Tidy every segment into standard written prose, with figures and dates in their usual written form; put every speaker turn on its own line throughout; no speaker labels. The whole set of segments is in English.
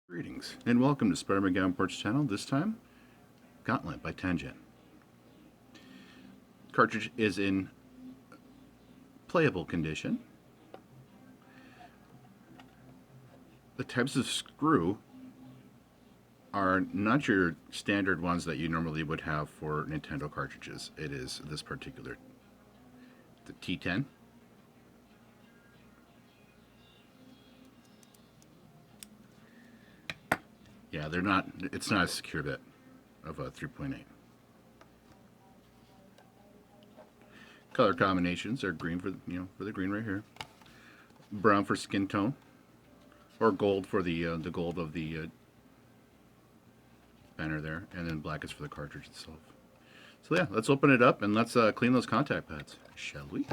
Greetings and welcome to Spider-Man Porch Channel. This time, Gauntlet by Tengen. Cartridge is in playable condition. The types of screw are not your standard ones that you normally would have for Nintendo cartridges. It is this particular, the T10. Yeah, they're not, it's not a secure bit of a 3.8. Color combinations are green for, for the green right here. Brown for skin tone. Or gold for the gold of the banner there. And then black is for the cartridge itself. So yeah, let's open it up and let's clean those contact pads, shall we?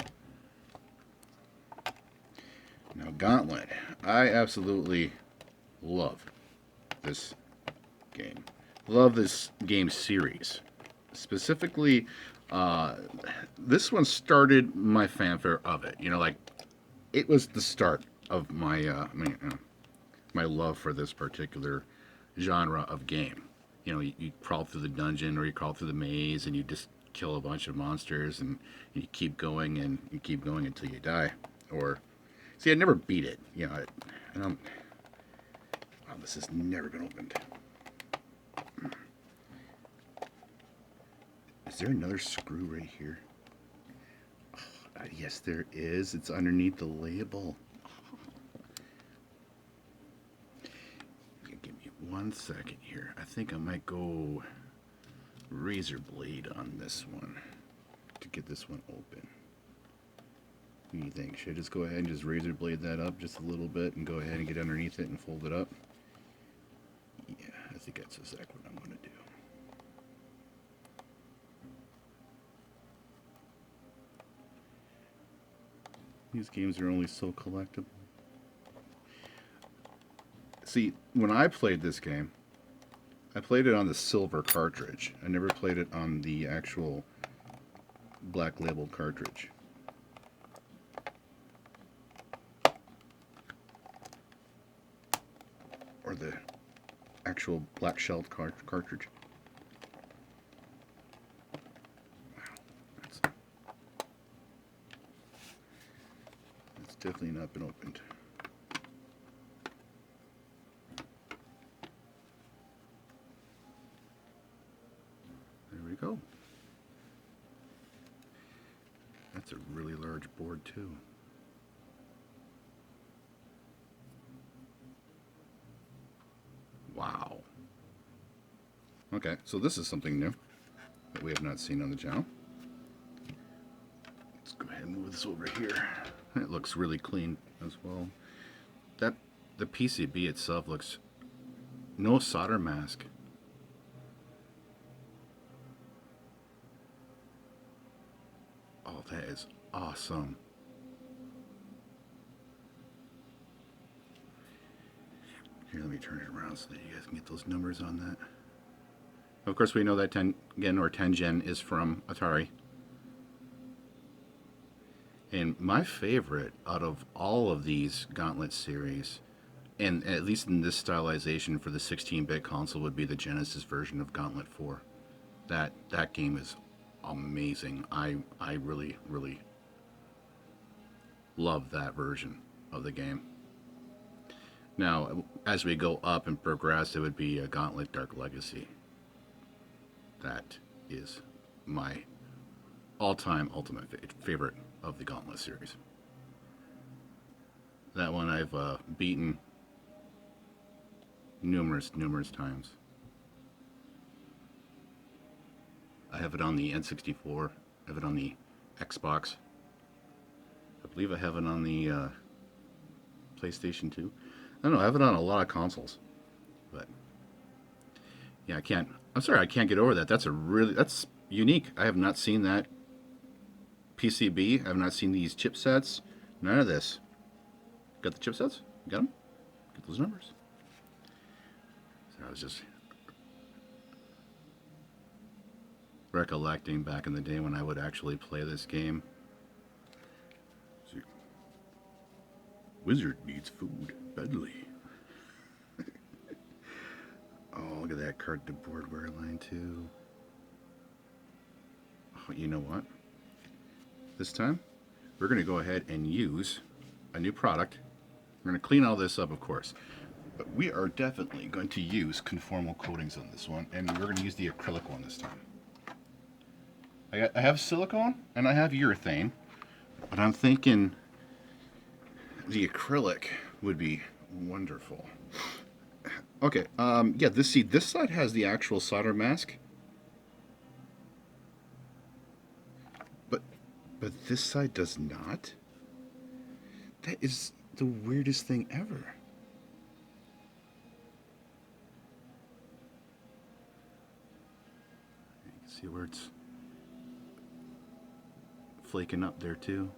Now Gauntlet. I absolutely love this game. Love this game series. Specifically, this one started my fanfare of it. Like, it was the start of my my love for this particular genre of game. You crawl through the dungeon or you crawl through the maze and you just kill a bunch of monsters and you keep going and you keep going until you die. Or, see, I never beat it. I don't. Wow, this has never been opened. Is there another screw right here? Oh, yes, there is. It's underneath the label. Give me 1 second here. I think I might go razor blade on this one to get this one open. What do you think? Should I just go ahead and just razor blade that up just a little bit and go ahead and get underneath it and fold it up? Yeah, I think that's exactly what I'm going to do. These games are only so collectible. See, when I played this game, I played it on the silver cartridge. I never played it on the actual black labeled cartridge. Or the actual black shelled cartridge. Wow, that's definitely not been opened. There we go. That's a really large board too. Wow. Okay, so this is something new that we have not seen on the channel. Let's go ahead and move this over here. It looks really clean as well. The PCB itself looks no solder mask. Oh, that is awesome. Here, let me turn it around so that you guys can get those numbers on that. Of course, we know that Tengen or Tengen is from Atari. And my favorite out of all of these Gauntlet series, and at least in this stylization for the 16-bit console, would be the Genesis version of Gauntlet 4. That game is amazing. I really, really love that version of the game. Now, as we go up and progress, it would be a Gauntlet Dark Legacy. That is my all-time ultimate favorite of the Gauntlet series. That one I've beaten numerous times. I have it on the N64. I have it on the Xbox. I believe I have it on the PlayStation 2. I don't know, I have it on a lot of consoles. But yeah, I'm sorry, I can't get over that. That's unique. I have not seen that PCB. I have not seen these chipsets. None of this. Got the chipsets? Got them? Get those numbers. So I was just recollecting back in the day when I would actually play this game. Wizard needs food badly. Oh, look at that cardboard wear line too. Oh, you know what? This time, we're going to go ahead and use a new product. We're going to clean all this up, of course. But we are definitely going to use conformal coatings on this one, and we're going to use the acrylic one this time. I have silicone and I have urethane, but I'm thinking the acrylic would be wonderful. Okay, yeah, this side has the actual solder mask, but this side does not. That is the weirdest thing ever. You can see where it's flaking up there too.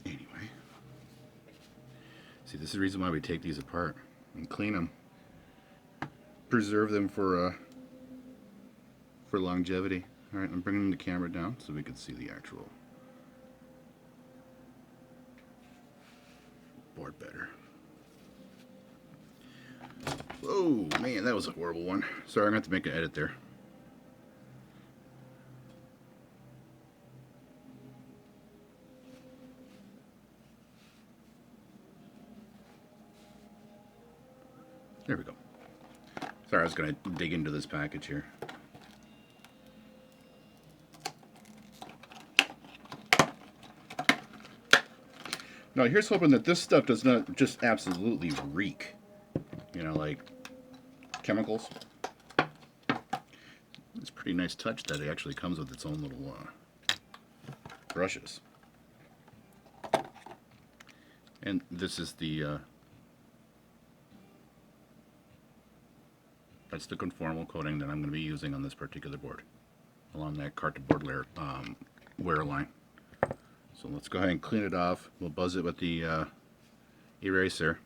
Anyway, see, this is the reason why we take these apart and clean them, preserve them for longevity. All right, I'm bringing the camera down so we can see the actual board better. Oh man, that was a horrible one. Sorry, I'm going to have to make an edit there. There we go. Sorry, I was going to dig into this package here. Now, here's hoping that this stuff does not just absolutely reek. You know, like chemicals. It's a pretty nice touch that it actually comes with its own little brushes. And this is the that's the conformal coating that I'm going to be using on this particular board, along that cardboard layer wear line. So let's go ahead and clean it off. We'll buzz it with the eraser.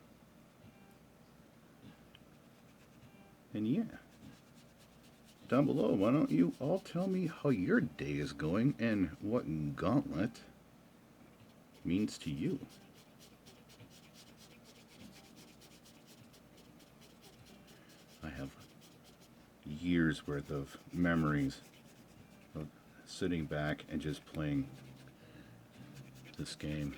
And yeah, down below, why don't you all tell me how your day is going and what Gauntlet means to you. I have years worth of memories of sitting back and just playing this game.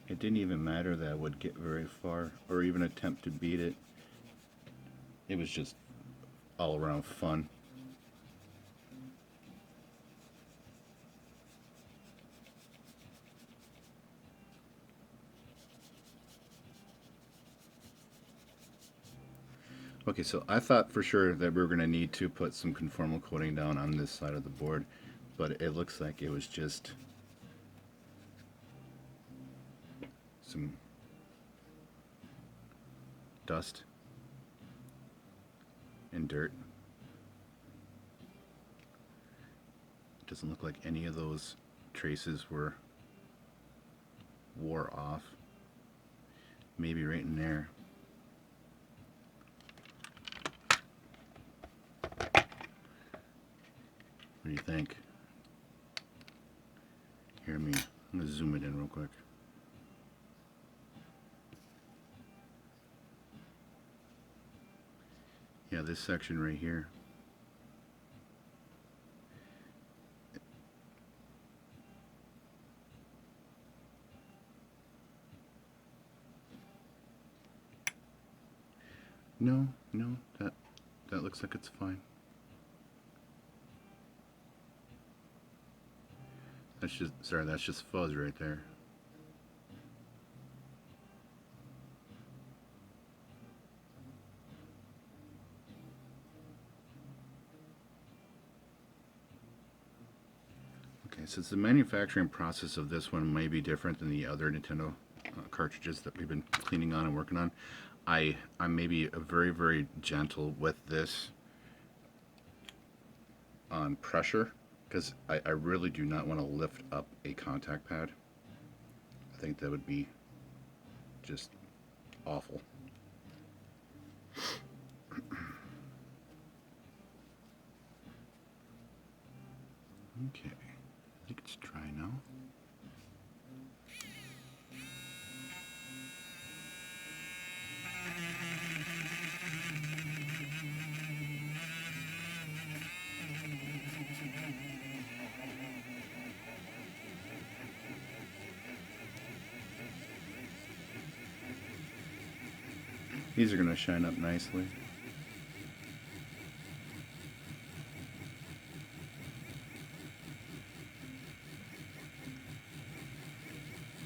It didn't even matter that I would get very far or even attempt to beat it. It was just all around fun. Okay, so I thought for sure that we were going to need to put some conformal coating down on this side of the board, but it looks like it was just some dust and dirt. It doesn't look like any of those traces wore off. Maybe right in there. What do you think? Here, I'm going to zoom it in real quick. Yeah, this section right here. No, that looks like it's fine. That's just fuzz right there. Okay, since the manufacturing process of this one may be different than the other Nintendo cartridges that we've been cleaning on and working on, I'm maybe very, very gentle with this on pressure, because I really do not want to lift up a contact pad. I think that would be just awful. Okay, I think it's dry now. These are going to shine up nicely.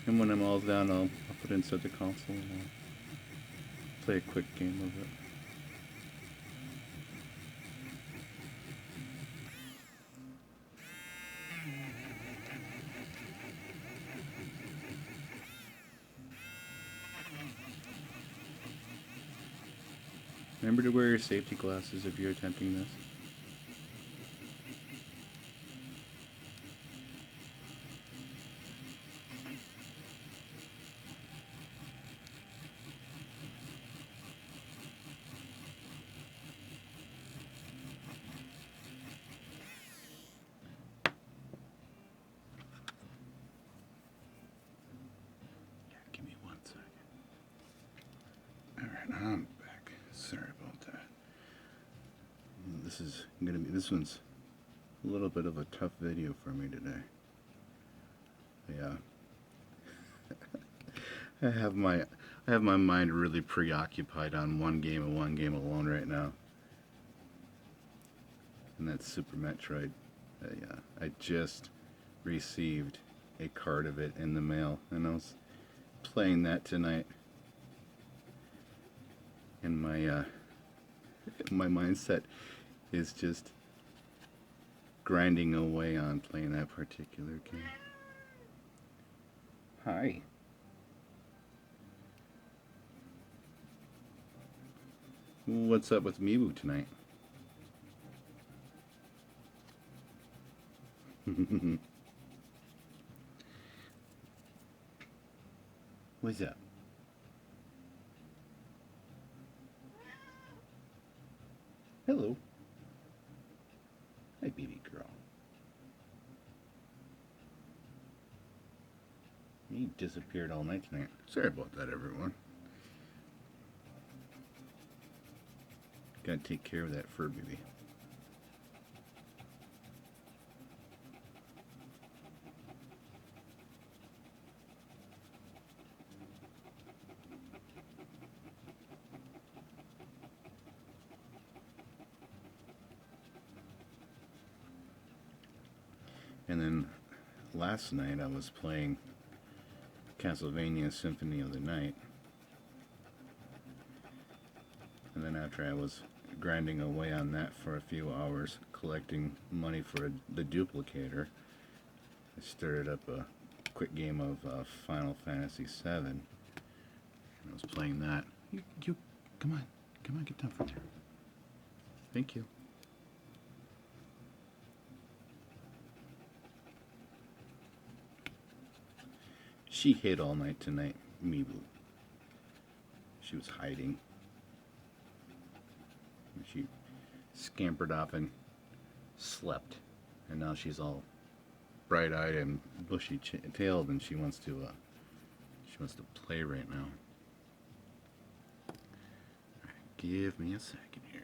And when I'm all done, I'll put it inside the console and I'll play a quick game of it. Remember to wear your safety glasses if you're attempting this. Give me 1 second. Alright, I'm back. Sorry about that. This one's a little bit of a tough video for me today. Yeah. I have my mind really preoccupied on one game and one game alone right now. And that's Super Metroid. I just received a card of it in the mail, and I was playing that tonight. And my mindset is just grinding away on playing that particular game. Hi. What's up with Mibu tonight? What's up? Hello. Hi, baby girl. You disappeared all night tonight. Sorry about that, everyone. Gotta take care of that fur baby. And then last night I was playing Castlevania Symphony of the Night. And then after I was grinding away on that for a few hours, collecting money for the duplicator, I started up a quick game of Final Fantasy VII. And I was playing that. You, come on, get down from there. Thank you. She hid all night tonight, Mibu. She was hiding. She scampered off and slept, and now she's all bright-eyed and bushy-tailed, and she wants to play right now. Right, give me a second here.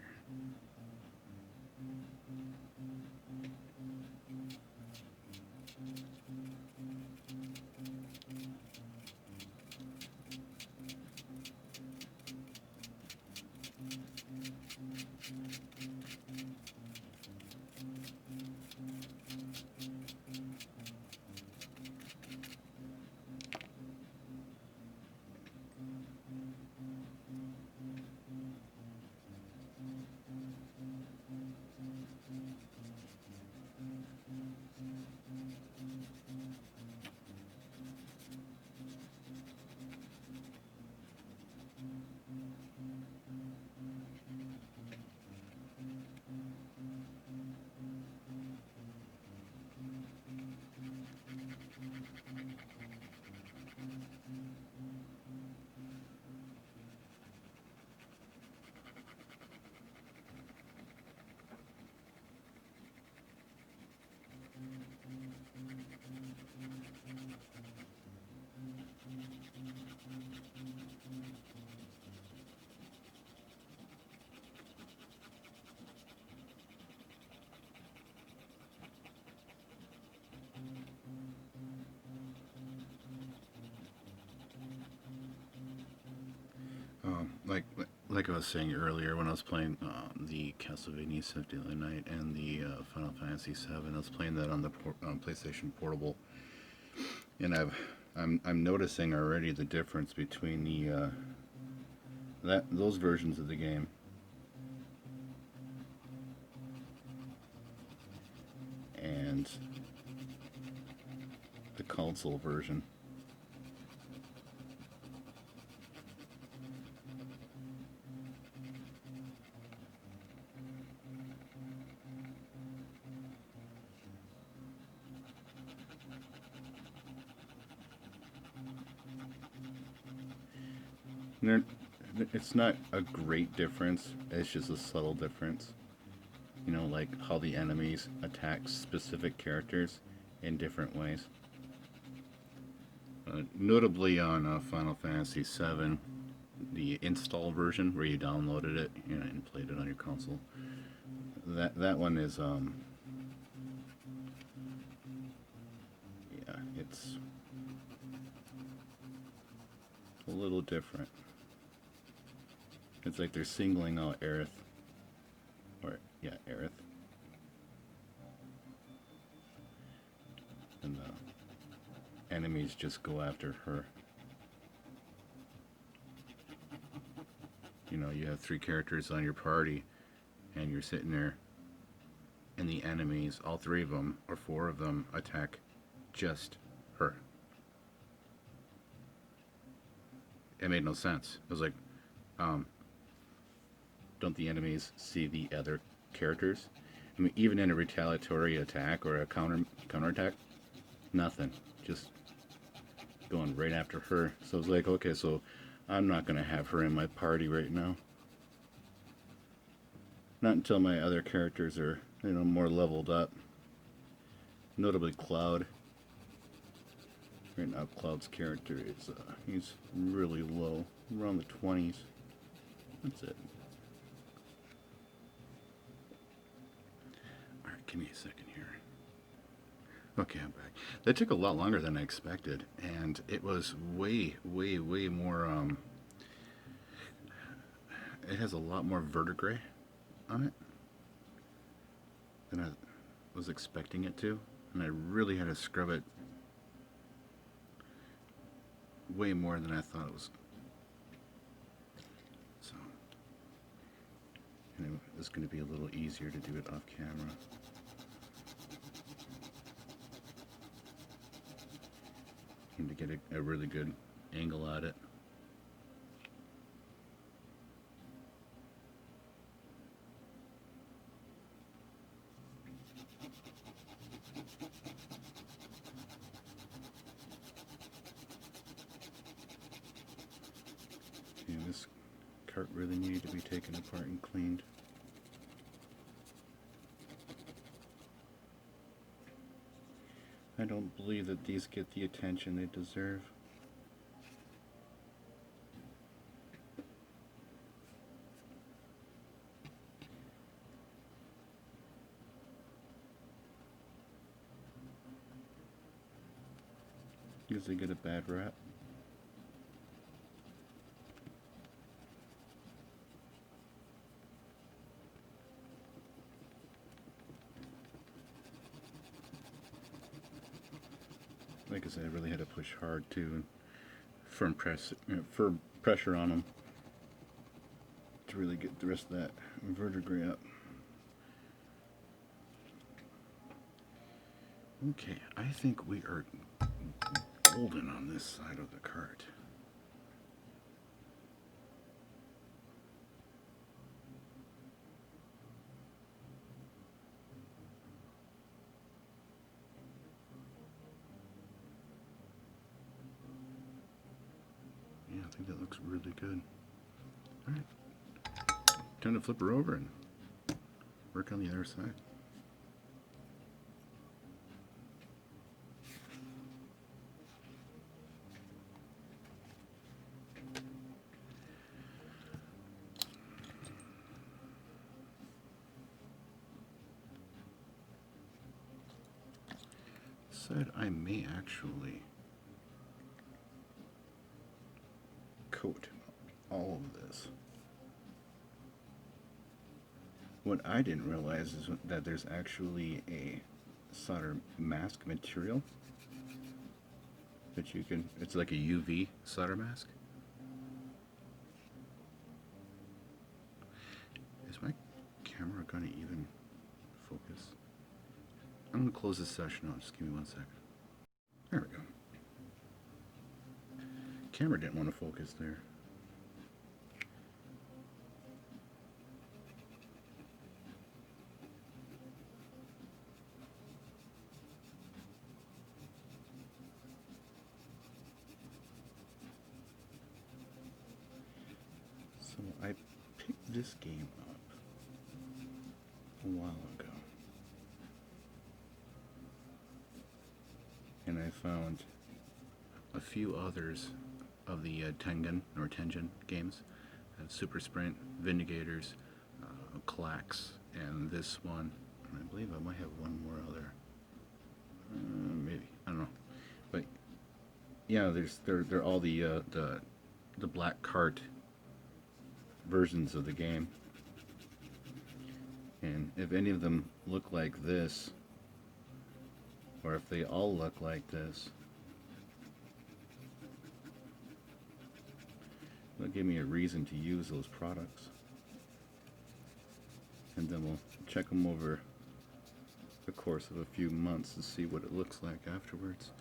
like I was saying earlier, when I was playing the Castlevania Symphony of the Night and the Final Fantasy VII, I was playing that on the PlayStation Portable, and I'm noticing already the difference between the those versions of the game and the console version. They're, it's not a great difference. It's just a subtle difference. You know, like how the enemies attack specific characters in different ways. Notably on Final Fantasy VII, the install version where you downloaded it, you know, and played it on your console. That one is yeah, it's a little different. It's like they're singling out Aerith, or yeah, Aerith, and the enemies just go after her. You know, you have 3 characters on your party, and you're sitting there, and the enemies, all 3 of them or 4 of them, attack just her. It made no sense. It was like, don't the enemies see the other characters? I mean, even in a retaliatory attack or a counterattack, nothing. Just going right after her. So it's like, okay, so I'm not going to have her in my party right now. Not until my other characters are, you know, more leveled up. Notably Cloud. Right now, Cloud's character is, he's really low. Around the 20s. That's it. Alright, give me a second here. Okay, I'm back. That took a lot longer than I expected, and it was way more, it has a lot more verdigris on it than I was expecting it to, and I really had to scrub it way more than I thought it was. So, and it's going to be a little easier to do it off camera. And to get a really good angle at it. And this cart really needed to be taken apart and cleaned. I don't believe that these get the attention they deserve. Because they get a bad rap. Like I said, I really had to push hard too, firm pressure on them to really get the rest of that verdigris up. Okay, I think we are golden on this side of the cart. Yeah, I think that looks really good. Alright, time to flip her over and work on the other side. Said I may actually coat all of this. What I didn't realize is that there's actually a solder mask material that you can, it's like a UV solder mask. Is my camera gonna even focus? I'm gonna close this session out, just give me 1 second. There we go. Camera didn't want to focus there. So I picked this game up a while ago, and I found a few others of the Tengen or Tengen games. Super Sprint, Vindigators, Clax, and this one. I believe I might have one more other. Maybe, I don't know, but yeah, they're all the black cart versions of the game, and if any of them look like this, or if they all look like this, it'll give me a reason to use those products, and then we'll check them over the course of a few months to see what it looks like afterwards.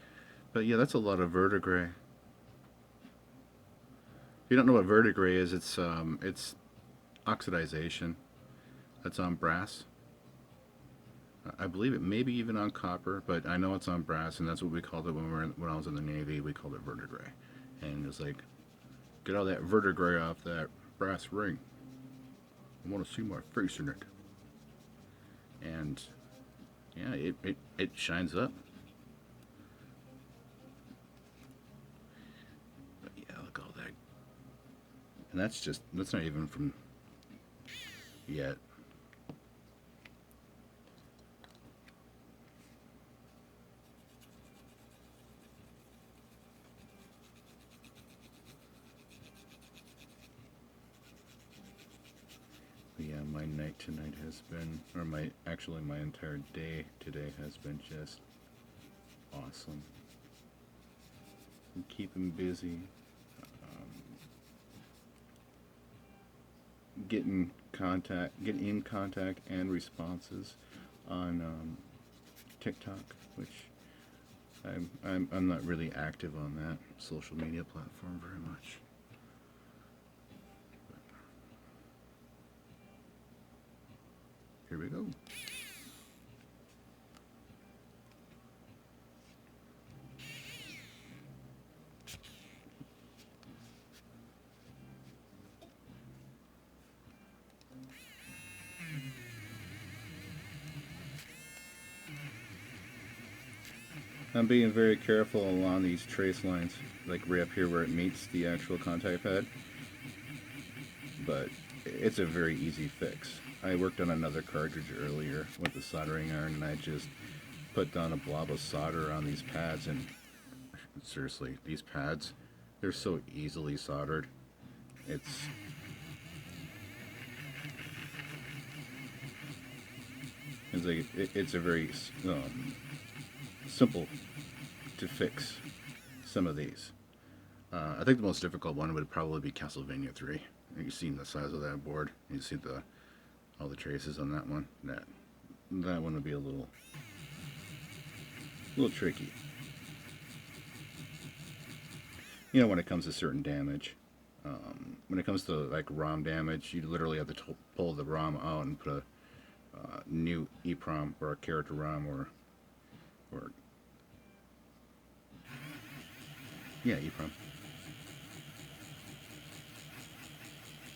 But yeah, that's a lot of Rev-A. If you don't know what Rev-A is, it's oxidization. That's on brass. I believe it may be even on copper, but I know it's on brass, and that's what we called it when I was in the Navy. We called it Rev-A, and it was like, get all that Rev-A off that brass ring. I want to see my face in it. And yeah, it shines up. But yeah, look at all that. And that's not even from yet. But yeah, my night tonight has been, or my entire day today has been just awesome. And keeping busy, getting in contact and responses on TikTok, which I'm not really active on that social media platform very much. But here we go. I'm being very careful along these trace lines, like right up here where it meets the actual contact pad. But it's a very easy fix. I worked on another cartridge earlier with the soldering iron, and I just put down a blob of solder on these pads, and seriously, these pads, they're so easily soldered. It's a very simple to fix some of these. I think the most difficult one would probably be Castlevania III. You've seen the size of that board. You see all the traces on that one. That one would be a little tricky. You know, when it comes to certain damage. When it comes to like ROM damage, you literally have to pull the ROM out and put a new EEPROM or a character ROM or yeah, EEPROM.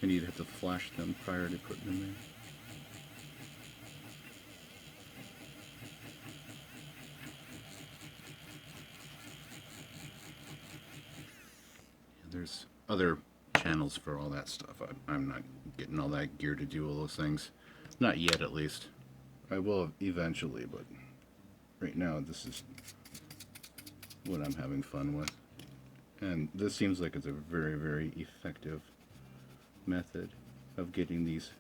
And you'd have to flash them prior to putting them in. There's other channels for all that stuff. I'm not getting all that gear to do all those things. Not yet, at least. I will eventually, but right now this is what I'm having fun with. And this seems like it's a very, very effective method of getting these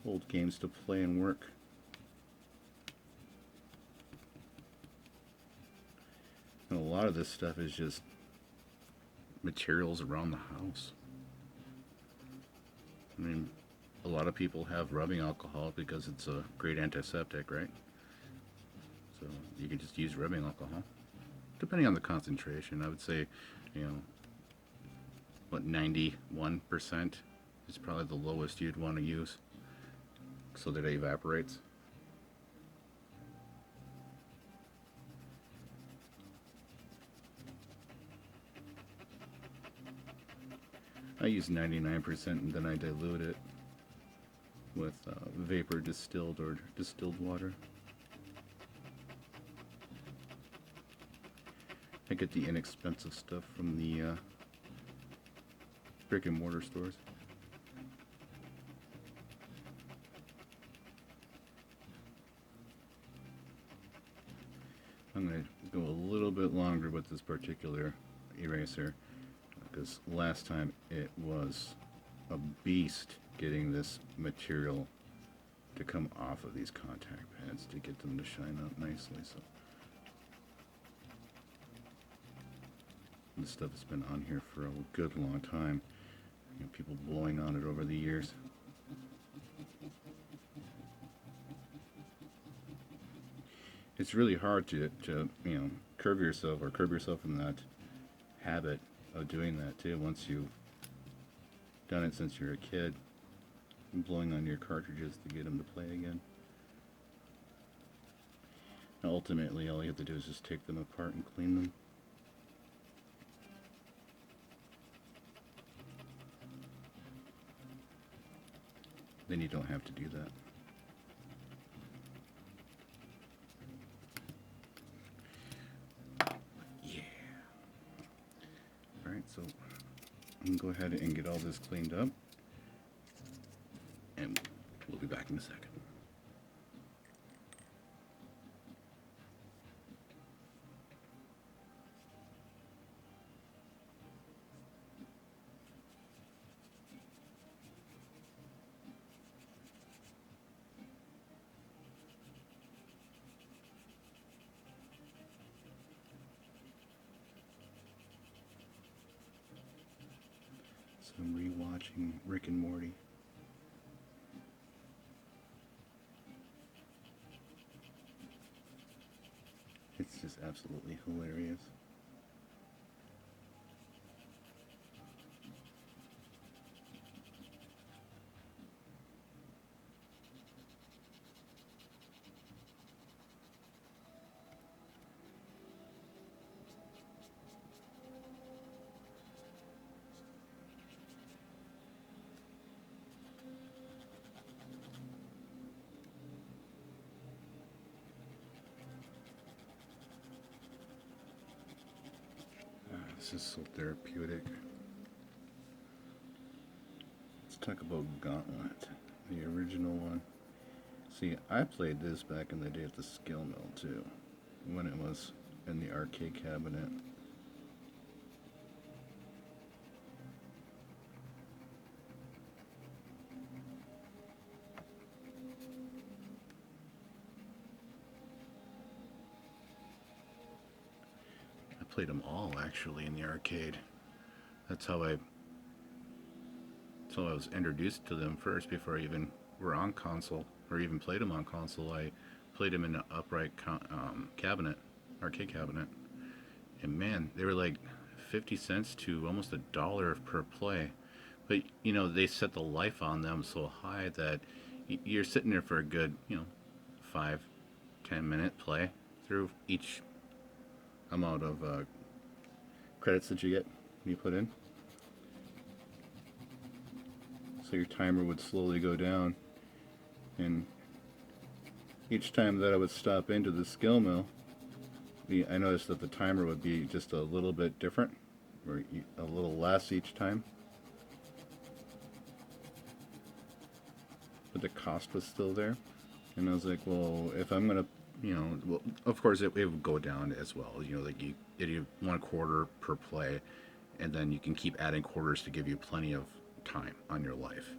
old games to play and work. And a lot of this stuff is just materials around the house. I mean, a lot of people have rubbing alcohol because it's a great antiseptic, right? So you can just use rubbing alcohol. Depending on the concentration, I would say, you know, what, 91% is probably the lowest you'd want to use so that it evaporates. I use 99% and then I dilute it with vapor distilled or distilled water. I get the inexpensive stuff from the brick and mortar stores. I'm going to go a little bit longer with this particular eraser because last time it was a beast getting this material to come off of these contact pads to get them to shine up nicely. So this stuff has been on here for a good long time. You know, people blowing on it over the years. It's really hard to you know, curb yourself from that habit of doing that too. Once you've done it since you're a kid, blowing on your cartridges to get them to play again. And ultimately, all you have to do is just take them apart and clean them. Then you don't have to do that. Yeah. Alright, so I'm going to go ahead and get all this cleaned up. And we'll be back in a second. So I'm rewatching Rick and Morty. It's just absolutely hilarious. This is so therapeutic. Let's talk about Gauntlet, the original one. See, I played this back in the day at the skill mill too, when it was in the arcade cabinet. I played them all actually in the arcade. That's how I was introduced to them first before I even were on console or even played them on console. I played them in an upright cabinet, arcade cabinet, and man, they were like 50 cents to almost $1 per play. But you know, they set the life on them so high that you're sitting there for a good, you know, 5-10 minute play through each amount of credits that you get when you put in. So your timer would slowly go down, and each time that I would stop into the skill mill, I noticed that the timer would be just a little bit different, or a little less each time. But the cost was still there, and I was like, well, if I'm gonna, you know, well, of course it would go down as well. You know, like you 1 quarter per play, and then you can keep adding quarters to give you plenty of time on your life.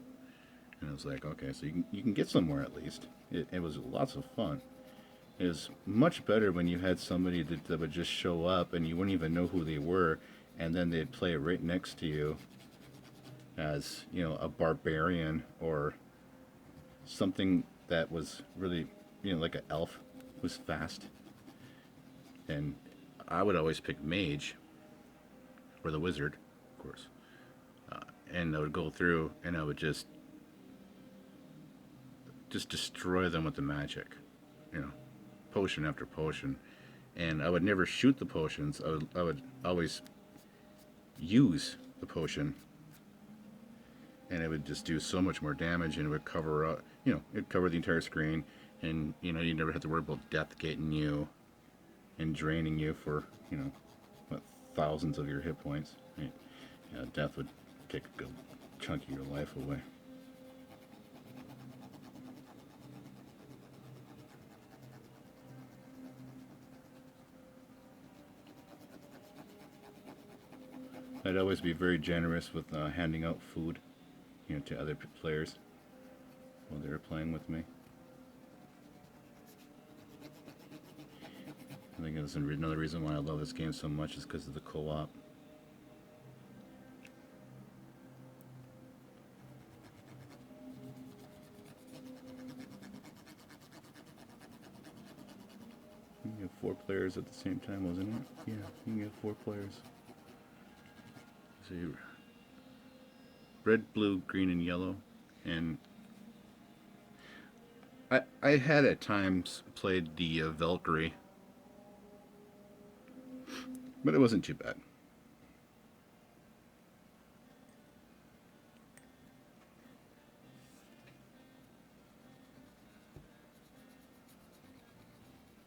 And it was like, okay, so you can get somewhere at least. It was lots of fun. It was much better when you had somebody that would just show up and you wouldn't even know who they were, and then they'd play right next to you as, you know, a barbarian or something that was really, you know, like an elf who's fast. And I would always pick mage or the wizard, of course. And I would go through and I would just destroy them with the magic, you know, potion after potion. And I would never shoot the potions. I would always use the potion, and it would just do so much more damage, and it would cover up, you know, it'd cover the entire screen, and you know, you never have to worry about death getting you and draining you for, you know, what, thousands of your hit points. Right? Yeah, death would take a good chunk of your life away. I'd always be very generous with handing out food, you know, to other players while they were playing with me. I think that's another reason why I love this game so much is because of the co-op. You can get 4 players at the same time, wasn't it? Yeah, you can get 4 players. So you red, blue, green, and yellow, and I had at times played the Valkyrie, but it wasn't too bad.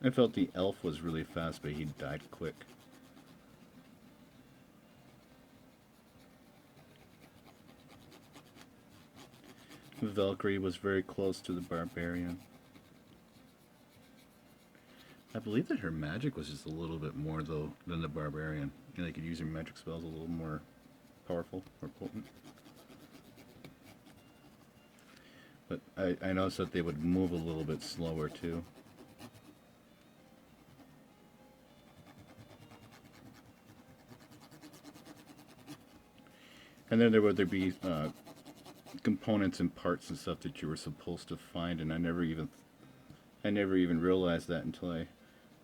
I felt the elf was really fast, but he died quick. The Valkyrie was very close to the barbarian. I believe that her magic was just a little bit more, though, than the barbarian. You know, they could use her magic spells a little more powerful or potent. But I noticed that they would move a little bit slower, too. And then there would be components and parts and stuff that you were supposed to find, and I never even realized that until I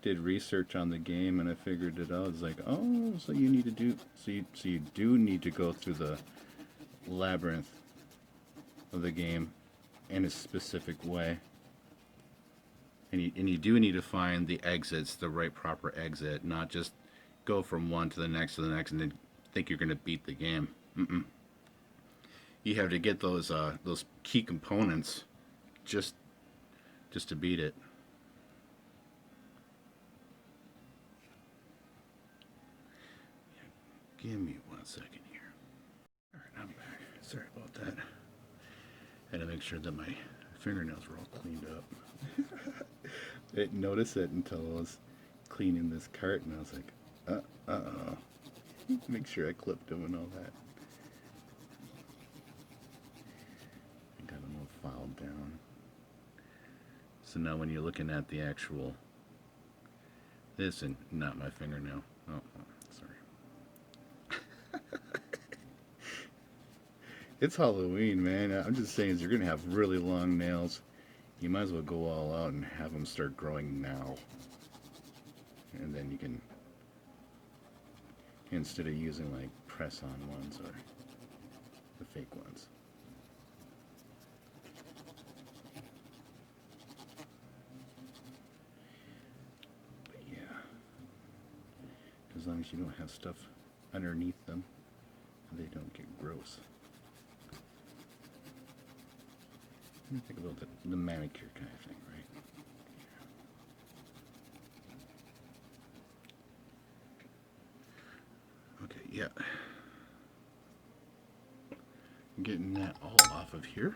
did research on the game, and I figured it out. It's like, oh, so you need to do, so you do need to go through the labyrinth of the game in a specific way, and you do need to find the exits, the right proper exit, not just go from one to the next and then think you're going to beat the game. Mm-mm. You have to get those key components just to beat it. Give me 1 second here. Alright, I'm back. Sorry about that. Had to make sure that my fingernails were all cleaned up. I didn't notice it until I was cleaning this cart, and I was like, uh-oh. Make sure I clipped them and all that. I got them all filed down. So now when you're looking at the actual this and not my fingernail. Oh, sorry. It's Halloween, man. I'm just saying, you're gonna have really long nails. You might as well go all out and have them start growing now. And then you can, instead of using like press-on ones or the fake ones. But yeah, as long as you don't have stuff underneath them, they don't get gross. Let me think about the manicure kind of thing, right? Okay, yeah. Getting that all off of here.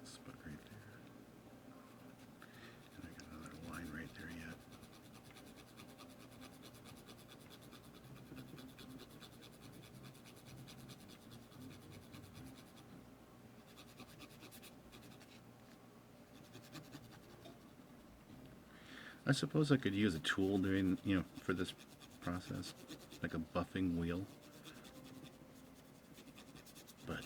Spot right there. And I got another line right there yet. suppose I could use a tool doing, for this process, like a buffing wheel. But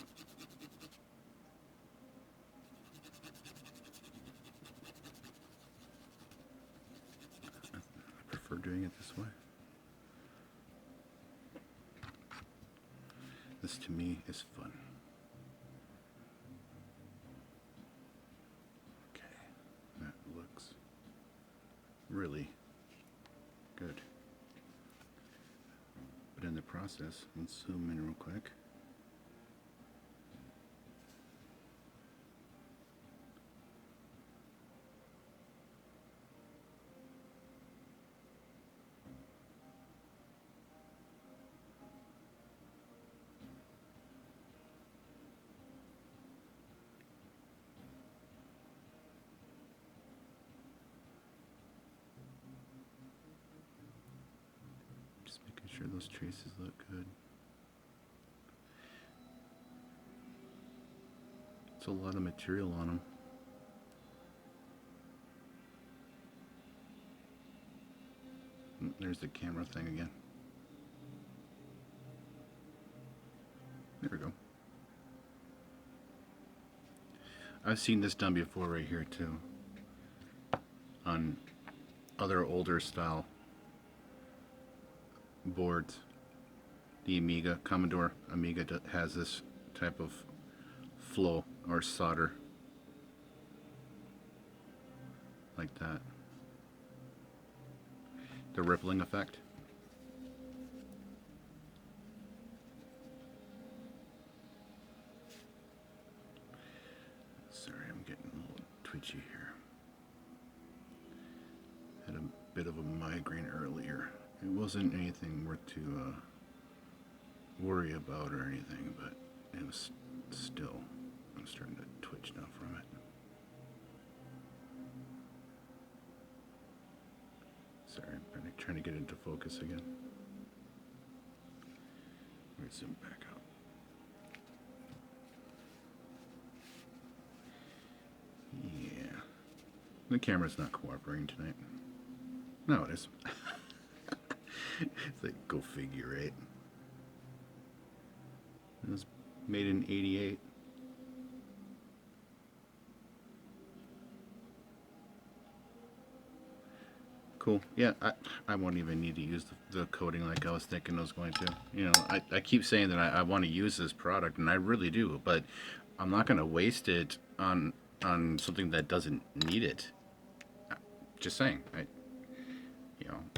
I prefer doing it this way. This to me is fun. Okay, that looks really good. But in the process, let's zoom in real quick. Just making sure those traces look good. It's a lot of material on them. There's the camera thing again. There we go. I've seen this done before right here too. On other older style boards. The Amiga, Commodore Amiga has this type of flow or solder. Like that. The rippling effect. Sorry, I'm getting a little twitchy here. Had a bit of a migraine earlier. It wasn't anything worth to worry about or anything, but it was still, I'm starting to twitch now from it. Sorry, I'm trying to get into focus again. Let me zoom back out. Yeah. The camera's not cooperating tonight. No, it is. It's like, go figure, right? It was made in '88. Cool. Yeah, I won't even need to use the coating like I was thinking I was going to. I keep saying that I want to use this product, and I really do, but I'm not going to waste it on something that doesn't need it. Just saying.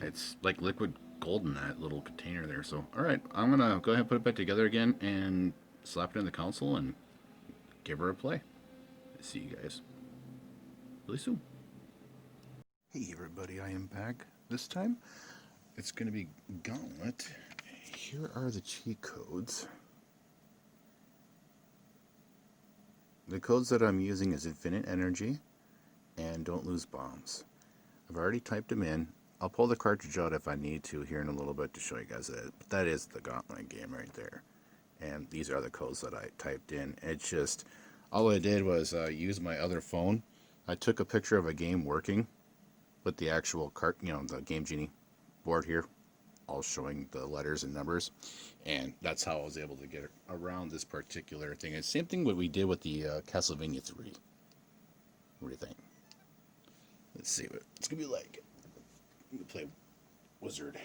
It's like liquid gold in that little container there. So, all right, I'm going to go ahead and put it back together again and slap it in the console and give her a play. See you guys really soon. Hey everybody, I am back. This time, it's going to be Gauntlet. Here are the cheat codes. The codes that I'm using is Infinite Energy and Don't Lose Bombs. I've already typed them in. I'll pull the cartridge out if I need to here in a little bit to show you guys that. But that is the Gauntlet game right there. And these are the codes that I typed in. It's just, all I did was use my other phone. I took a picture of a game working with the actual the Game Genie board here, all showing the letters and numbers, and that's how I was able to get around this particular thing. And same thing what we did with the Castlevania 3. What do you think? Let's see what it's gonna be like. I'm gonna play Wizard.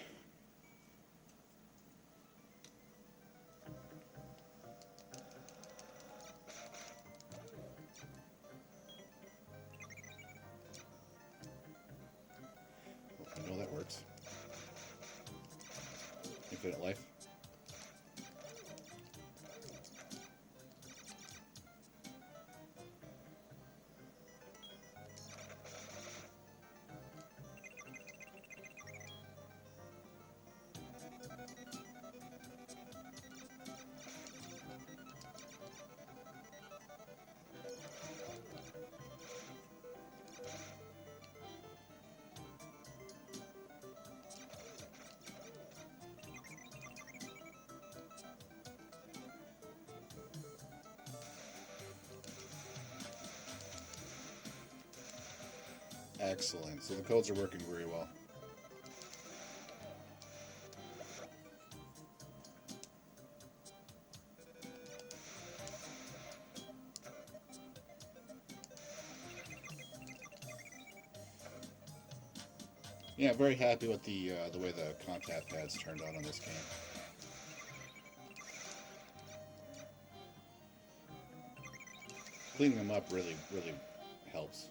I know that works. Infinite life. Excellent. So the codes are working very well. Yeah, very happy with the way the contact pads turned out on this game. Cleaning them up really helps.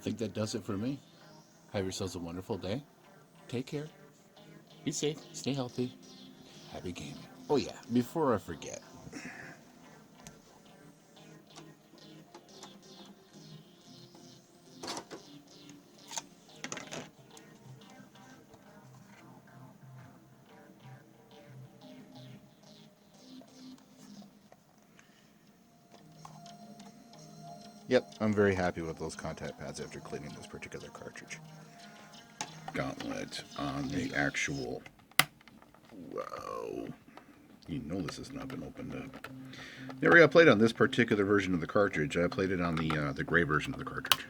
think that does it for me. Have yourselves a wonderful day. Take care. Be safe. Stay healthy. Happy gaming. Oh yeah, before I forget. Yep, I'm very happy with those contact pads after cleaning this particular cartridge. Gauntlet on the actual... Whoa. You know this has not been opened up. Never got played on this particular version of the cartridge. I played it on the gray version of the cartridge.